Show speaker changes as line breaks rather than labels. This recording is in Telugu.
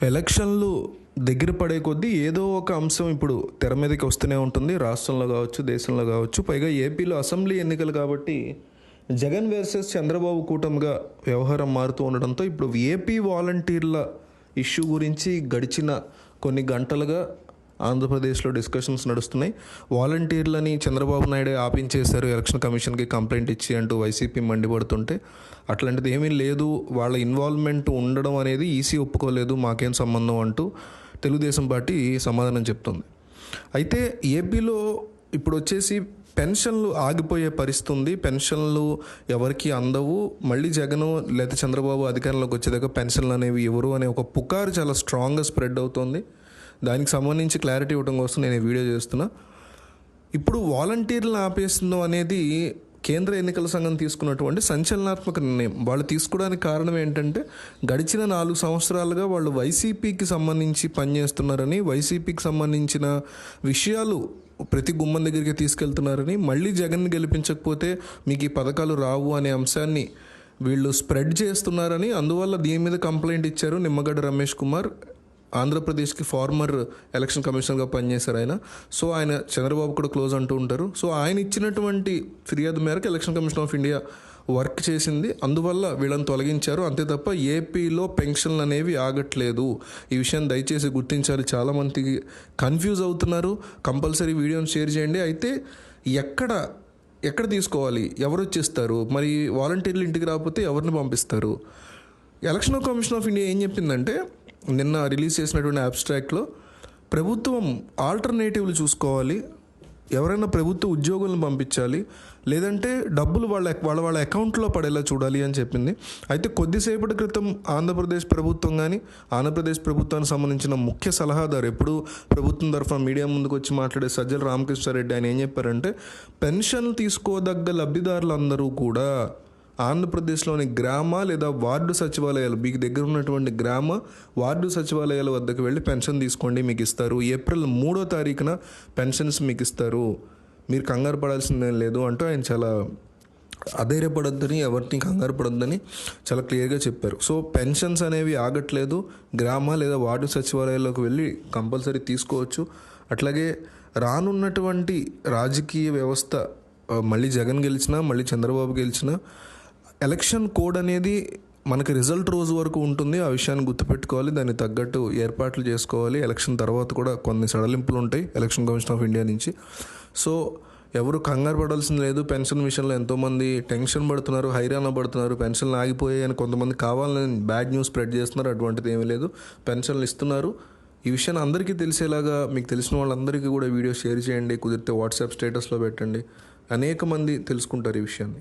ఎలక్షన్లు దగ్గర పడే కొద్దీ ఏదో ఒక అంశం ఇప్పుడు తెర మీదకి వస్తూనే ఉంటుంది. రాష్ట్రంలో కావచ్చు, దేశంలో కావచ్చు. పైగా ఏపీలో అసెంబ్లీ ఎన్నికలు కాబట్టి జగన్ వర్సెస్ చంద్రబాబు కూటమిగా వ్యవహారం మారుతూ ఉండడంతో ఇప్పుడు ఏపీ వాలంటీర్ల ఇష్యూ గురించి గడిచిన కొన్ని గంటలుగా ఆంధ్రప్రదేశ్లో డిస్కషన్స్ నడుస్తున్నాయి. వాలంటీర్లని చంద్రబాబు నాయుడే ఆపించేశారు ఎలక్షన్ కమిషన్కి కంప్లైంట్ ఇచ్చి అంటూ వైసీపీ మండిపడుతుంటే, అట్లాంటిది ఏమీ లేదు, వాళ్ళ ఇన్వాల్వ్మెంట్ ఉండడం అనేది ఈసీ ఒప్పుకోలేదు, మాకేం సంబంధం అంటూ తెలుగుదేశం పార్టీ సమాధానం చెప్తుంది. అయితే ఏపీలో ఇప్పుడు వచ్చేసి పెన్షన్లు ఆగిపోయే పరిస్థితి ఉంది. పెన్షన్లు ఎవరికి అందవు, మళ్ళీ జగన్ లేదా చంద్రబాబు అధికారంలోకి వచ్చేదాకా పెన్షన్లు అనేవి ఎవరు అనే ఒక పుకారు చాలా స్ట్రాంగ్గా స్ప్రెడ్ అవుతుంది. దానికి సంబంధించి క్లారిటీ ఇవ్వడం కోసం నేను ఈ వీడియో చేస్తున్నా. ఇప్పుడు వాలంటీర్లను ఆపేస్తుందో అనేది కేంద్ర ఎన్నికల సంఘం తీసుకున్నటువంటి సంచలనాత్మక నిర్ణయం. వాళ్ళు తీసుకోవడానికి కారణం ఏంటంటే, గడిచిన 4 సంవత్సరాలుగా వాళ్ళు వైసీపీకి సంబంధించి పనిచేస్తున్నారని, వైసీపీకి సంబంధించిన విషయాలు ప్రతి గుమ్మం దగ్గరికి తీసుకెళ్తున్నారని, మళ్ళీ జగన్ని గెలిపించకపోతే మీకు ఈ పథకాలు రావు అనే అంశాన్ని వీళ్ళు స్ప్రెడ్ చేస్తున్నారని, అందువల్ల దీని మీద కంప్లైంట్ ఇచ్చారు నిమ్మగడ్డ రమేష్ కుమార్. ఆంధ్రప్రదేశ్కి ఫార్మర్ ఎలక్షన్ కమిషనర్గా పనిచేశారు ఆయన. సో ఆయన చంద్రబాబు కూడా క్లోజ్ అంటూ ఉంటారు. సో ఆయన ఇచ్చినటువంటి ఫిర్యాదు మేరకు election commission of India work చేసింది. అందువల్ల వీళ్ళని తొలగించారు. అంతే తప్ప ఏపీలో పెన్షన్లు అనేవి ఆగట్లేదు. ఈ విషయం దయచేసి గుర్తించాలి. చాలామందికి కన్ఫ్యూజ్ అవుతున్నారు. కంపల్సరీ వీడియోని షేర్ చేయండి. అయితే ఎక్కడ తీసుకోవాలి, ఎవరు వచ్చేస్తారు, మరి వాలంటీర్లు ఇంటికి రాకపోతే ఎవరిని పంపిస్తారు? ఎలక్షన్ కమిషన్ ఆఫ్ ఇండియా ఏం చెప్పిందంటే, నిన్న రిలీజ్ చేసినటువంటి అబ్స్ట్రాక్ట్లో ప్రభుత్వం ఆల్టర్నేటివ్లు చూసుకోవాలి, ఎవరైనా ప్రభుత్వ ఉద్యోగులను పంపించాలి, లేదంటే డబ్బులు వాళ్ళ అకౌంట్లో పడేలా చూడాలి అని చెప్పింది. అయితే కొద్దిసేపటి క్రితం ఆంధ్రప్రదేశ్ ప్రభుత్వం కానీ, ఆంధ్రప్రదేశ్ ప్రభుత్వానికి సంబంధించిన ముఖ్య సలహాదారు, ఎప్పుడు ప్రభుత్వం తరఫున మీడియా ముందుకు వచ్చి మాట్లాడే సజ్జల రామకృష్ణారెడ్డి ఆయన ఏం చెప్పారంటే, పెన్షన్ తీసుకోదగ్గ లబ్ధిదారులందరూ కూడా ఆంధ్రప్రదేశ్లోని గ్రామ లేదా వార్డు సచివాలయాలు, మీకు దగ్గర ఉన్నటువంటి గ్రామ వార్డు సచివాలయాల వద్దకు వెళ్ళి పెన్షన్ తీసుకోండి, మీకు ఇస్తారు. ఏప్రిల్ 3వ తారీఖున పెన్షన్స్ మీకు ఇస్తారు, మీరు కంగారు పడాల్సిందేం లేదు అంటూ ఆయన చాలా అధైర్యపడొద్దని, ఎవరిని కంగారు పడొద్దని చాలా క్లియర్గా చెప్పారు. సో పెన్షన్స్ అనేవి ఆగట్లేదు. గ్రామ లేదా వార్డు సచివాలయాల్లోకి వెళ్ళి కంపల్సరీ తీసుకోవచ్చు. అట్లాగే రానున్నటువంటి రాజకీయ వ్యవస్థ, మళ్ళీ జగన్ గెలిచినా మళ్ళీ చంద్రబాబు గెలిచినా ఎలక్షన్ కోడ్ అనేది మనకి రిజల్ట్ రోజు వరకు ఉంటుంది. ఆ విషయాన్ని గుర్తుపెట్టుకోవాలి, దాన్ని తగ్గట్టు ఏర్పాట్లు చేసుకోవాలి. ఎలక్షన్ తర్వాత కూడా కొన్ని సడలింపులు ఉంటాయి ఎలక్షన్ కమిషన్ ఆఫ్ ఇండియా నుంచి. సో ఎవరు కంగారు పడాల్సింది లేదు. పెన్షన్ విషయంలో ఎంతోమంది టెన్షన్ పడుతున్నారు, హైరాణ పడుతున్నారు. పెన్షన్లు ఆగిపోయాయి అని కొంతమంది కావాలని బ్యాడ్ న్యూస్ స్ప్రెడ్ చేస్తున్నారు. అటువంటిది ఏమీ లేదు, పెన్షన్లు ఇస్తున్నారు. ఈ విషయాన్ని అందరికీ తెలిసేలాగా మీకు తెలిసిన వాళ్ళందరికీ కూడా వీడియో షేర్ చేయండి. కుదిరితే వాట్సాప్ స్టేటస్లో పెట్టండి. అనేక మంది తెలుసుకుంటారు ఈ విషయాన్ని.